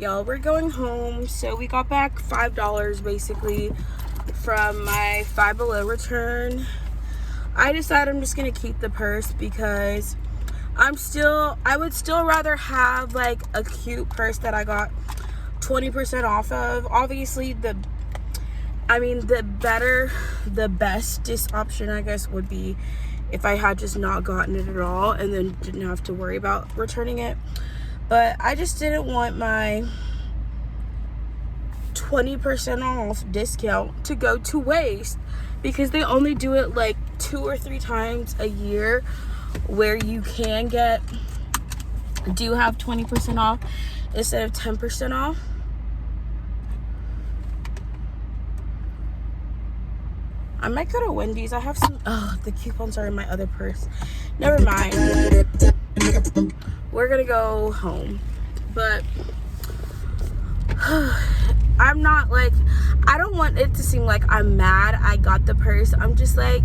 Y'all, we're going home. So we got back $5 basically from my Five Below return. I decided I'm just gonna keep the purse because I would still rather have like a cute purse that I got 20% off of. Obviously the bestest option I guess would be if I had just not gotten it at all and then didn't have to worry about returning it. But I just didn't want my 20% off discount to go to waste because they only do it like 2 or 3 times a year where you can have 20% off instead of 10% off. I might go to Wendy's. I have some, the coupons are in my other purse. Never mind. We're gonna go home. But I'm not like, I don't want it to seem like I'm mad I got the purse. I'm just like,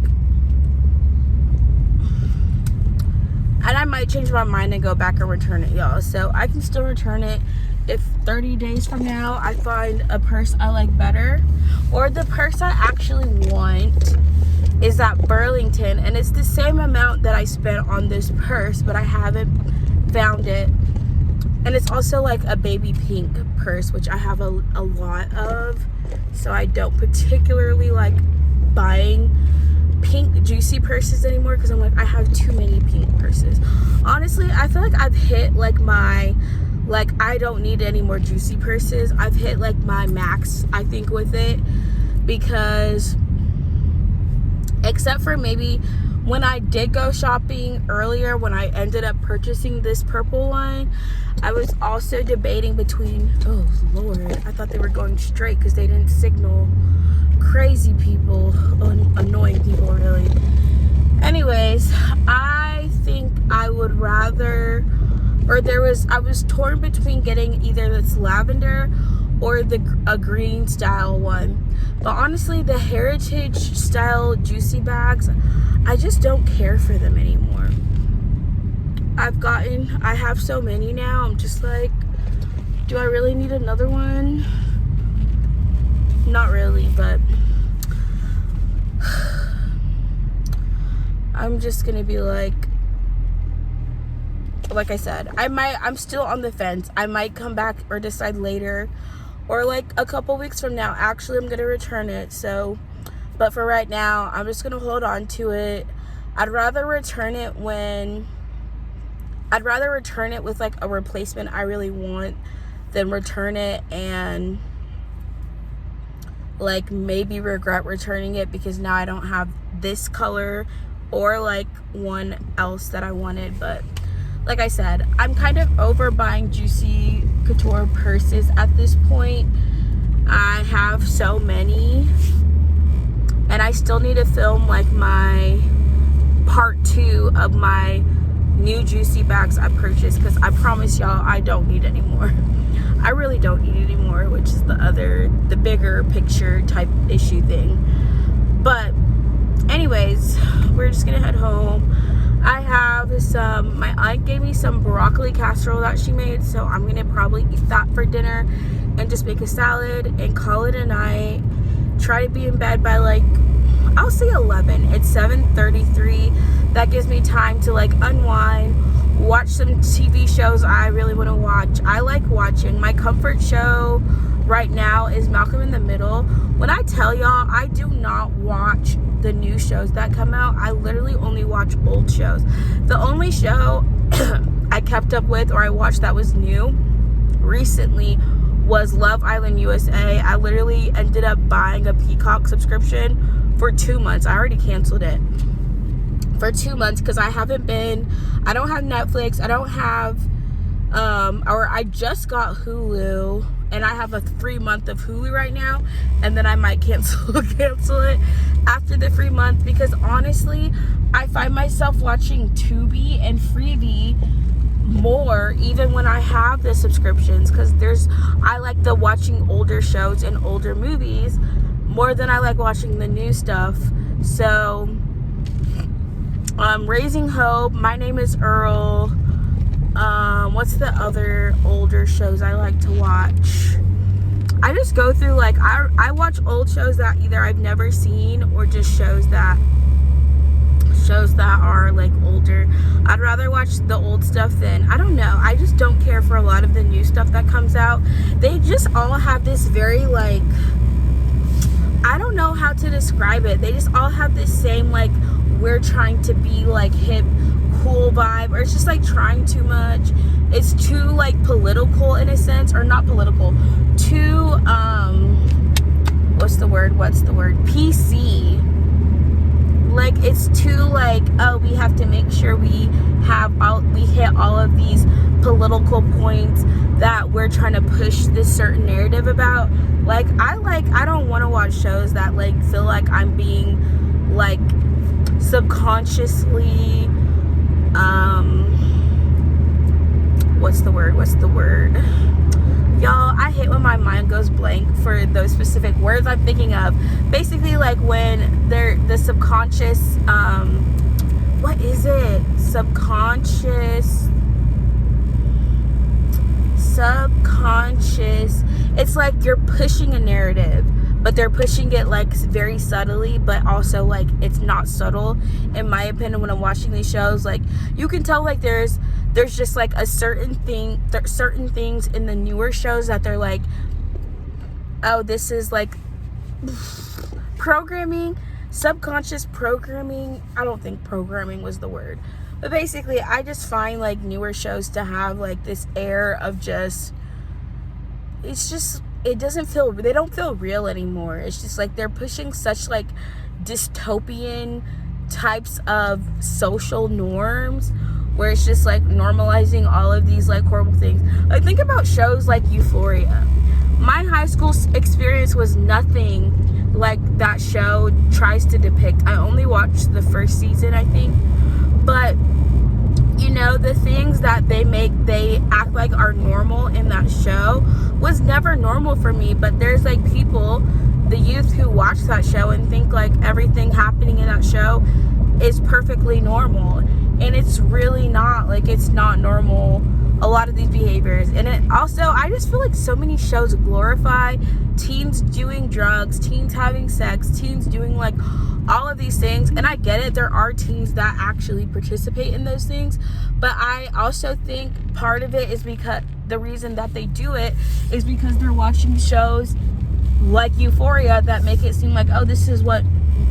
and I might change my mind and go back and return it, y'all. So I can still return it if 30 days from now I find a purse I like better, or the purse I actually want is at Burlington and it's the same amount that I spent on this purse, but I haven't found it. And it's also like a baby pink purse, which I have a lot of, so I don't particularly like buying pink juicy purses anymore because I'm like, I have too many pink purses. Honestly, I feel like I've hit like my, like, I don't need any more juicy purses. I've hit like my max, I think, with it, because except for maybe when I did go shopping earlier, when I ended up purchasing this purple one, I was also debating between, oh Lord, I thought they were going straight because they didn't signal. Crazy people, annoying people, really. Anyways, I think I would rather, I was torn between getting either this lavender or a green style one. But honestly, the heritage style juicy bags, I just don't care for them anymore. I have so many now. I'm just like, do I really need another one? Not really, but I'm just gonna be like I said, I'm still on the fence. I might come back or decide later, or like a couple weeks from now, actually I'm gonna return it. So, but for right now, I'm just gonna hold on to it. I'd rather return it with like a replacement I really want than return it and like maybe regret returning it because now I don't have this color or like one else that I wanted. But like I said, I'm kind of over buying juicy couture purses at this point. I have so many and I still need to film like my part 2 of my new juicy bags I purchased, because I promise y'all I don't need any more. I really don't need any more, which is the bigger picture type issue thing. But anyways, we're just gonna head home. I have my aunt gave me some broccoli casserole that she made, so I'm gonna probably eat that for dinner and just make a salad and call it a night. Try to be in bed by like, I'll say 11. It's 7:33. That gives me time to like unwind, watch some TV shows I really want to watch. I like watching. My comfort show right now is Malcolm in the Middle. When I tell y'all, I do not watch the new shows that come out. I literally only watch old shows. The only show I kept up with or I watched that was new recently was Love Island USA. I literally ended up buying a Peacock subscription for 2 months. I already canceled it for 2 months because I don't have Netflix. I don't have or I just got Hulu and I have a free month of Hulu right now, and then I might cancel it after the free month, because honestly I find myself watching Tubi and Freevee more even when I have the subscriptions, because I like the watching older shows and older movies more than I like watching the new stuff. So Raising Hope, My Name is Earl, What's the other older shows I like to watch? I just go through, like, I watch old shows that either I've never seen or just shows that are like older. I'd rather watch the old stuff than, I don't know, I just don't care for a lot of the new stuff that comes out. They just all have this very, like, I don't know how to describe it. They just all have this same, like, we're trying to be like hip, cool vibe, or it's just like trying too much. It's too, like, political in a sense, or not political, too what's the word PC. Like, it's too, like, oh, we have to make sure we hit all of these political points that we're trying to push this certain narrative about. Like, I don't want to watch shows that, like, feel like I'm being, like, subconsciously what's the word? Y'all, I hate when my mind goes blank for those specific words I'm thinking of. Basically, like, when they're the subconscious, what is it? Subconscious. It's like you're pushing a narrative, but they're pushing it, like, very subtly, but also, like, it's not subtle, in my opinion. When I'm watching these shows, like, you can tell, like, there's just, like, certain things in the newer shows that they're like, oh, this is, like, programming, subconscious programming. I don't think programming was the word, but basically, I just find, like, newer shows to have, like, this air of just, they don't feel real anymore. It's just like they're pushing such, like, dystopian types of social norms, where it's just, like, normalizing all of these, like, horrible things. Like, think about shows like Euphoria. My high school experience was nothing like that show tries to depict. I only watched the first season, I think, but, you know, the things that they act like are normal in that show was never normal for me. But there's, like, people, the youth, who watch that show and think, like, everything happening in that show is perfectly normal, and it's really not. Like, it's not normal, a lot of these behaviors. And it also, I just feel like so many shows glorify teens doing drugs, teens having sex, teens doing, like, all of these things. And I get it, there are teens that actually participate in those things, but I also think part of it is because the reason that they do it is because they're watching shows like Euphoria that make it seem like, oh, this is what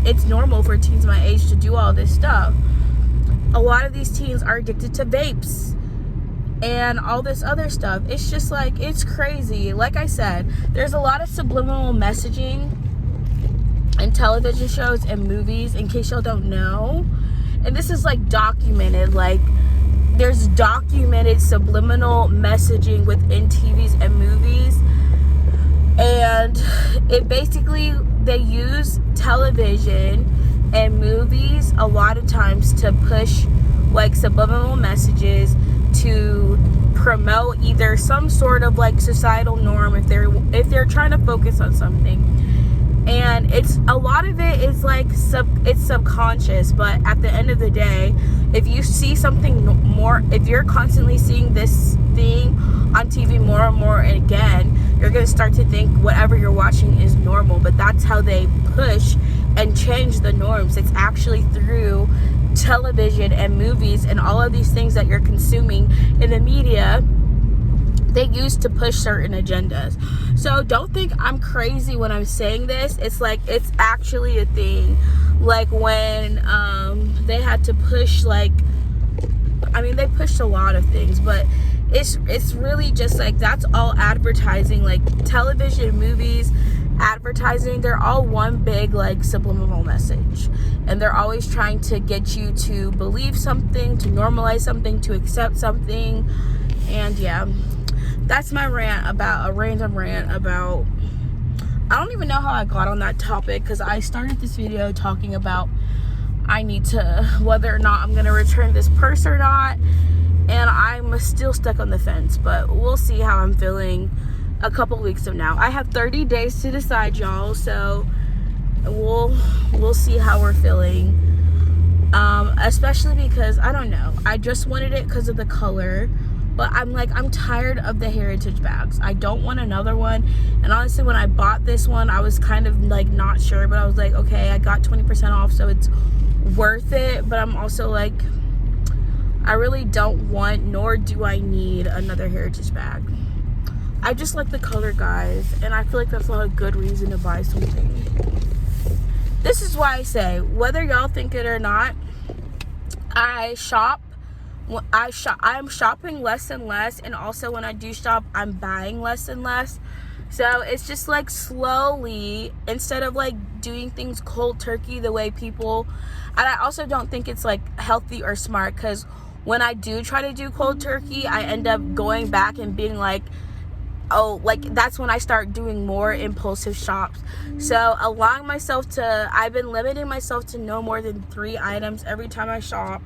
it's normal for teens my age to do all this stuff. A lot of these teens are addicted to vapes and all this other stuff. It's just, like, it's crazy. Like I said, there's a lot of subliminal messaging in television shows and movies, in case y'all don't know. And this is, like, documented. Like, there's documented subliminal messaging within TVs and movies. And it basically, they use television and movies a lot of times to push, like, subliminal messages to promote either some sort of, like, societal norm, if they're trying to focus on something. And it's, a lot of it is, like, it's subconscious, but at the end of the day, if you see something more, if you're constantly seeing this thing on TV more and more and again, you're going to start to think whatever you're watching is normal. But that's how they push and change the norms. It's actually through television and movies and all of these things that you're consuming in the media they use to push certain agendas. So don't think I'm crazy when I'm saying this. It's like, it's actually a thing. Like when they had to push, like, I mean, they pushed a lot of things, but it's really just like, that's all advertising. Like television, movies, advertising, they're all one big, like, subliminal message, and they're always trying to get you to believe something, to normalize something, to accept something. And yeah, that's my rant about, a random rant about, I don't even know how I got on that topic, because I started this video talking about I need to, whether or not I'm gonna return this purse or not, and I'm still stuck on the fence. But we'll see how I'm feeling a couple weeks from now. I have 30 days to decide, y'all, so we'll see how we're feeling. Especially because, I don't know, I just wanted it because of the color. But I'm like, I'm tired of the heritage bags. I don't want another one. And honestly, when I bought this one, I was kind of like not sure, but I was like, okay, I got 20% off, so it's worth it. But I'm also like, I really don't want, nor do I need another heritage bag. I just like the color, guys, and I feel like that's not a good reason to buy something. This is why I say, whether y'all think it or not, I'm shopping less and less, and also when I do shop, I'm buying less and less. So it's just like slowly, instead of like doing things cold turkey the way people, and I also don't think it's like healthy or smart, because when I do try to do cold turkey, I end up going back and being like, oh, like that's when I start doing more impulsive shops. So I've been limiting myself to no more than 3 items every time I shop.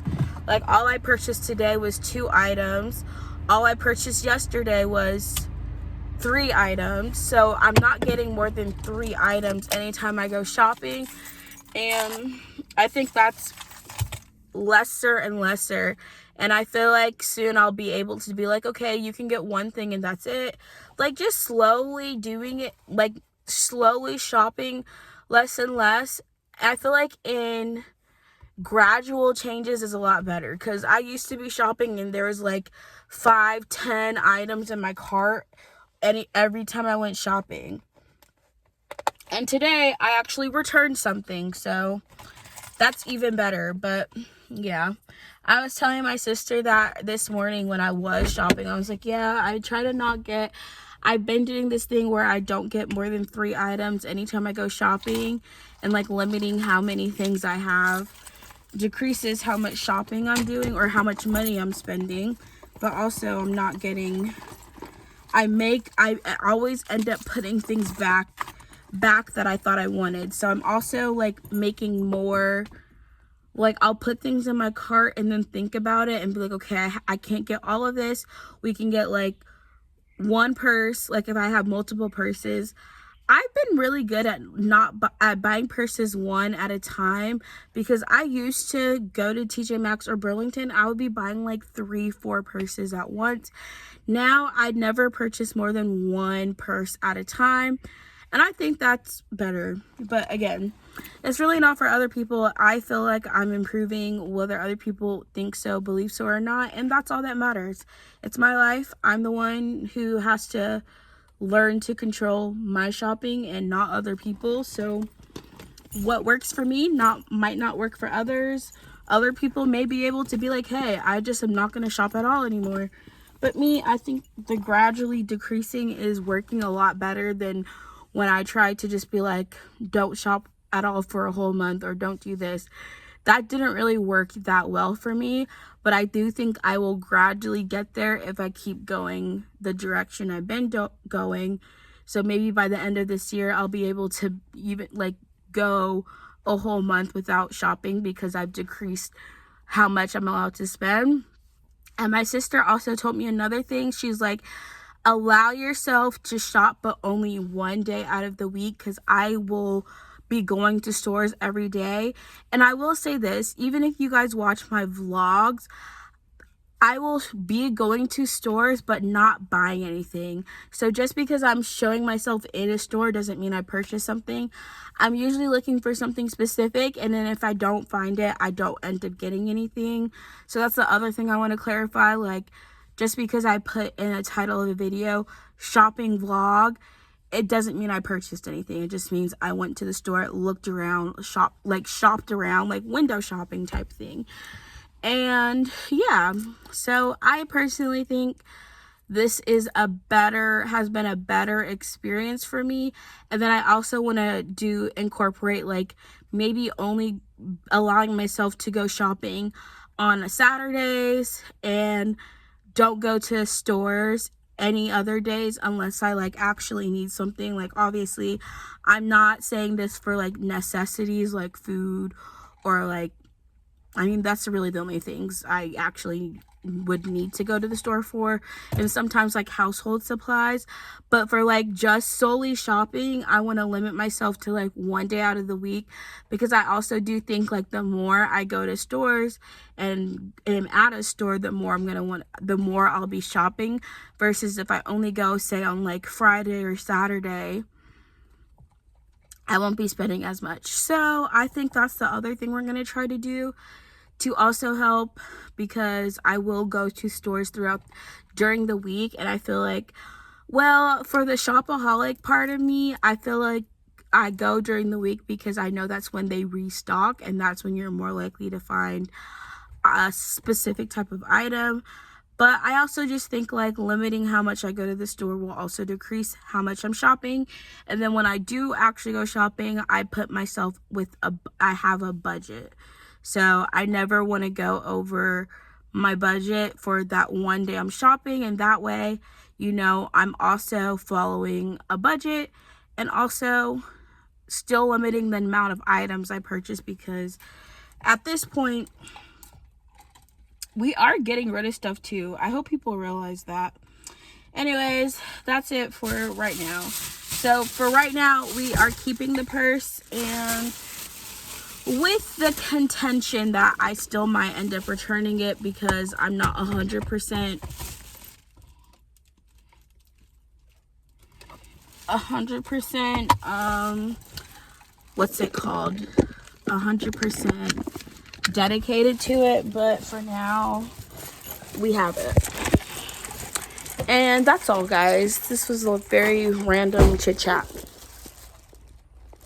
Like, all I purchased today was 2 items. All I purchased yesterday was 3 items. So I'm not getting more than 3 items anytime I go shopping. And I think that's lesser and lesser. And I feel like soon I'll be able to be like, okay, you can get one thing and that's it. Like, just slowly doing it, like slowly shopping less and less. I feel like in gradual changes is a lot better, because I used to be shopping and there was like 5-10 items in my cart every time I went shopping. And today I actually returned something, so that's even better. But yeah, I was telling my sister that this morning when I was shopping. I was like, yeah, I try to not get, I've been doing this thing where I don't get more than 3 items anytime I go shopping, and like limiting how many things I have decreases how much shopping I'm doing or how much money I'm spending. But also I'm not getting, I always end up putting things back that I thought I wanted. So I'm also like making more, like I'll put things in my cart and then think about it and be like, okay, I can't get all of this. We can get like one purse. Like if I have multiple purses, I've been really good at buying purses one at a time, because I used to go to TJ Maxx or Burlington. I would be buying like 3-4 purses at once. Now I'd never purchase more than one purse at a time. And I think that's better. But again, it's really not for other people. I feel like I'm improving, whether other people think so, believe so or not. And that's all that matters. It's my life. I'm the one who has to learn to control my shopping and not other people. So what works for me might not work for others. Other people may be able to be like, hey, I just am not going to shop at all anymore. But me, I think the gradually decreasing is working a lot better than when I try to just be like, don't shop at all for a whole month, or don't do this. That didn't really work that well for me, but I do think I will gradually get there if I keep going the direction I've been going. So maybe by the end of this year, I'll be able to even like go a whole month without shopping, because I've decreased how much I'm allowed to spend. And my sister also told me another thing. She's like, allow yourself to shop, but only one day out of the week, because I will be going to stores every day. And I will say this, even if you guys watch my vlogs, I will be going to stores but not buying anything. So just because I'm showing myself in a store doesn't mean I purchase something. I'm usually looking for something specific, and then if I don't find it, I don't end up getting anything. So that's the other thing I want to clarify. Like, just because I put in a title of a video, shopping vlog, it doesn't mean I purchased anything. It just means I went to the store, looked around, shopped around, like window shopping type thing. And yeah, so I personally think this has been a better experience for me. And then I also want to incorporate like maybe only allowing myself to go shopping on Saturdays, and don't go to stores any other days unless I like actually need something. Like, obviously I'm not saying this for like necessities like food, or like, I mean, that's really the only things I actually would need to go to the store for, and sometimes like household supplies. But for like just solely shopping, I want to limit myself to like one day out of the week, because I also do think like the more I go to stores and am at a store, the more the more I'll be shopping, versus if I only go say on like Friday or Saturday, I won't be spending as much. So I think that's the other thing we're going to try to do to also help, because I will go to stores during the week, and I feel like, well, for the shopaholic part of me, I feel like I go during the week because I know that's when they restock, and that's when you're more likely to find a specific type of item. But I also just think like limiting how much I go to the store will also decrease how much I'm shopping. And then when I do actually go shopping, I put myself I have a budget. So I never want to go over my budget for that one day I'm shopping. And that way, you know, I'm also following a budget and also still limiting the amount of items I purchase, because at this point, we are getting rid of stuff too. I hope people realize that. Anyways, that's it for right now. So for right now, we are keeping the purse, and with the contention that I still might end up returning it because I'm not 100% what's it called? 100% dedicated to it, but for now we have it. And that's all, guys. This was a very random chit chat.